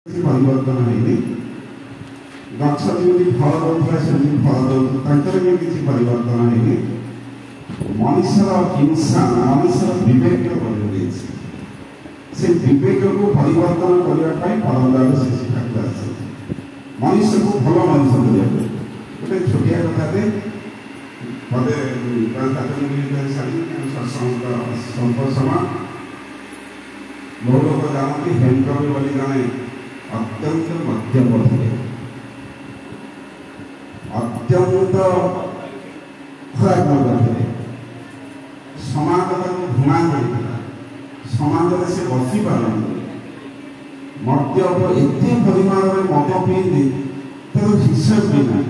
परिवर्तन है गछ जमी फल दूसरा से फल दूसरे किसी परिवर्तन है मनुष्यर हिंसा मनुष्यर विवेक से विवेक को परिवर्तन करने परम्परा से शिक्षा मनुष्य को भल मनुष्य गोटे छोटिया कथा मत संपर्क बहुत लोग जानते हेमकवि बोली जड़े अत्यंत मध्यम थे अत्यंत खराब लोग थे समाज घृणा कर समाज में से बसी पार मद्यप एत परिमाण में मद पी तर हिसाब भी ना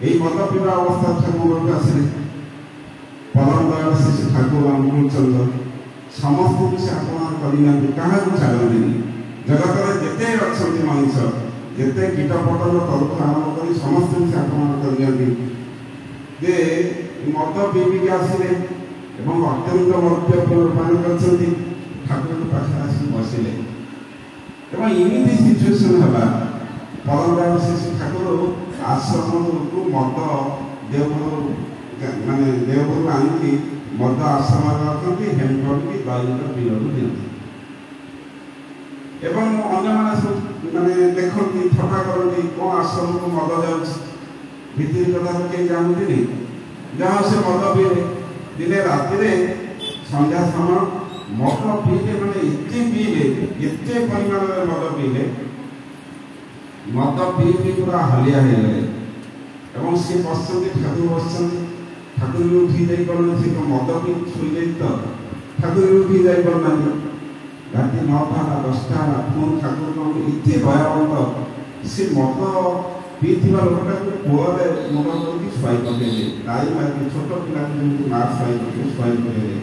यही मद पीवा अवस्था ठाकुर आसिले परम दयाल श्री ठाकुर अनुकूल समस्त से अपमान करना क्या छाड़ती जगत जिते अच्छा मनुष्य जिते कीटपतंग तलक आरम्भ कर समस्त से अपमान कर मद पीविक आसिले अत्यंत मद्यपान कर ठाकुर पाखे आस बसिले इमिति सिचुएसन है परम्परा से ठाकुर आश्रम को मद देवपुर माने देवपुर आनिकी मद आश्रम रखती हेमकवि दैनिक पीड़क दिखती मैंने देखती थका करती कौन आश्रम को मद जाती कथा तो कहीं जानती जहाँ से मद पीले दिने राति संध्या समय मद पीले मैंने एत पीले एत परिमाण में मद पीले मद पी पूरा हालिया हो गए सी बसती ठाकुर बसती ठाकुर भी उठी जा पार मद पी शुई तो ठाकुर भी उठी जा पारना राति 9टा 10टा पुणी ठाकुर एत भयावंत सी मद पीवा लोकटा कूल मुंड कर शुआई पकड़े गाई मार छोट पिला माँ शुआई पकड़े शुआई पकड़े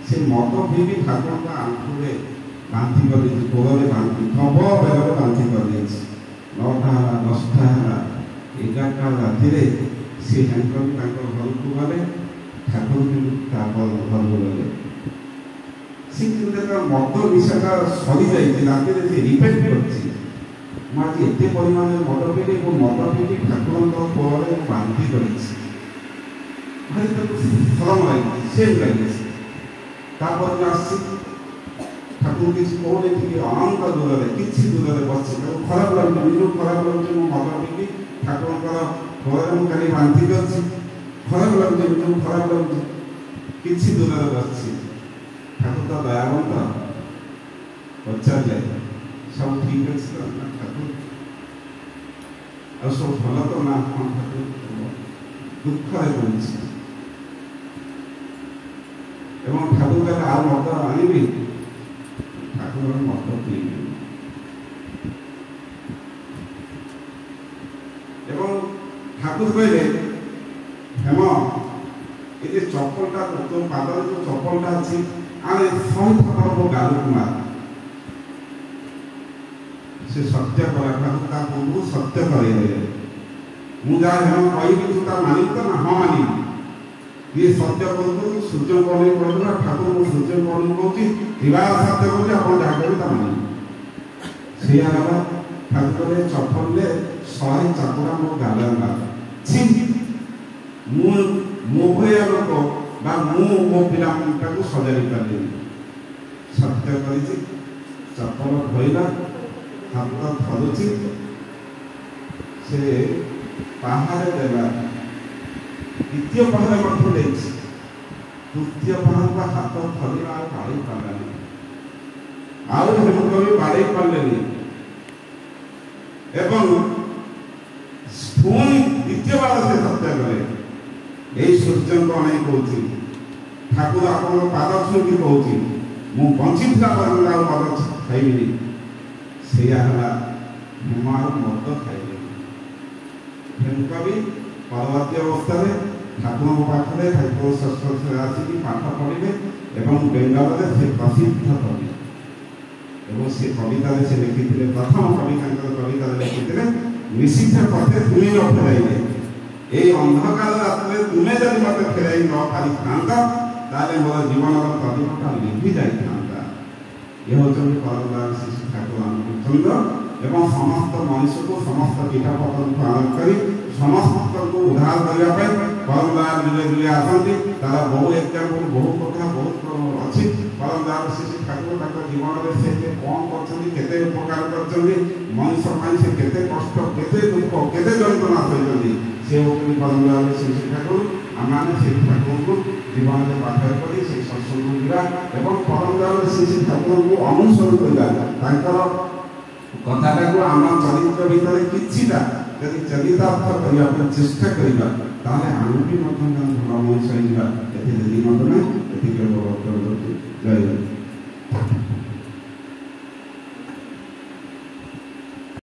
से मद पी ठाकुर आंखुरे बांधी कर कूल बांधी प्रबल बेगर बांधी कर 9टा 10टा 11टा राति से हेमकवि घर को गले ठाकुर घर गले सी मद निशाटा सरी जाती से रिपेट कर आज एत परिमाण मद पीली मद पी ठाकुर कोल बांधी कर शरम लगे सेम लगे ठाकुर किसी कौन अनंत दूर किसी दूर बस खराब लगे निज खराब लगे मद पी ठाकुर घर खाली बांधी कर खराब लगे निज खराब लगे किसी दूर बस ठाकुर तो दयावंत पचारे सब ठीक अच्छे ठाकुर आ सब भल तो ना ठाकुर दुख ठाकुर कहले आ मद आनबी ठाकुर मद पीबी ठाकुर कहले हेम ये चप्पलटा तो पादर जो चप्पलटा अच्छी आने 100 थप्पड़ मो गाल को मार से सत्य कला पूर्व सत्य करे मुझे हेम कही तू मानी तो ना हाँ मानी ये सत्य कर सूर्य कौन कहला ठाकुर मो सूर्य कौन कौन सत्य कर जहाँ कह से ठाकुर चप्पल 100 चापुड़ा मो गाल मार मो भया लोक मो पिला सजाई पारे सत्य कर चप्पल धोला हाथ धरुची से पहाड़ देला द्वितीय पहाड़ तृतीय पहाड़ का हाथ धरला बाड़ी पारानी आउ हेमकवि बाड़ी पारे पुणी द्वितीय बार से सत्य करे यही सूर्य को अनेक कहती ठाकुर आप पाद छुई कहती मु बंची मद खाइबी से हेमार मद खाइबी हेमकवि परवर्ती अवस्था ठाकुर पाखे ठाकुर संस्पर्श आसिक पाठ पढ़े बेंगल से प्रसिद्ध कवि से कविता से लिखी प्रथम कवि कविता लिखी निषिद्ध पथे तुम्हें न फेराइले ये अंधकार रात तुम्हें जब मत फेराई न पारि था मोर जीवन प्रदीपटा लिभि जाता ये हूँ परम दयाल श्री ठाकुर ସୁନ୍ଦର ଏବଂ ସମସ୍ତ ମଣିଷକୁ ସମସ୍ତ କୀଟପତଙ୍ଗକୁ ଆରମ୍ଭ କରି ସମସ୍ତଙ୍କୁ ଉଦ୍ଧାର କରିବା ପାଇଁ ପରମଦାର ଯୁଗେ ଯୁଗେ ଆସନ୍ତି। ତାର ବହୁ ଏକ୍ଜାମ୍ପଲ, ବହୁ କଥା ବହୁତ ଅଛି। ପରମଦାର ଶ୍ରୀ ଠାକୁର ତାଙ୍କ ଜୀବନରେ ସେ କ'ଣ କରିଛନ୍ତି, କେତେ ଉପକାର କରିଛନ୍ତି, ମଣିଷ ପାଇଁ ସେ କେତେ କଷ୍ଟ, କେତେ ଦୁଃଖ, କେତେ ଯନ୍ତ୍ରଣା ସହିଛନ୍ତି, ସେ ହେଉଛନ୍ତି ପରମଦାର ଶ୍ରୀ ଠାକୁର। ଆମେ ସେହି ଠାକୁରଙ୍କୁ ଜୀବନରେ ପାଠରେ କରି ସେହି ସତ୍ସଙ୍ଗକୁ ଯିବା ଏବଂ ପରମଦାର ଶ୍ରୀ ଠାକୁରଙ୍କୁ ଅନୁସରଣ କରିବା। ତାଙ୍କର କଥାଟାକୁ ଆମ ଚରିତ୍ର ଭିତରେ କିଛିଟା ଯଦି ଚରିତାର୍ଥ କରିବା ପାଇଁ ଚେଷ୍ଟା କରିବା ତାହେଲେ ଆମେ ବି ମଧ୍ୟ ଭଲ ମଣିଷ ହେଇଯିବା। ଏଥିରେ ଦ୍ୱିମତ ନାହିଁ। ଏତିକି ଜୟ।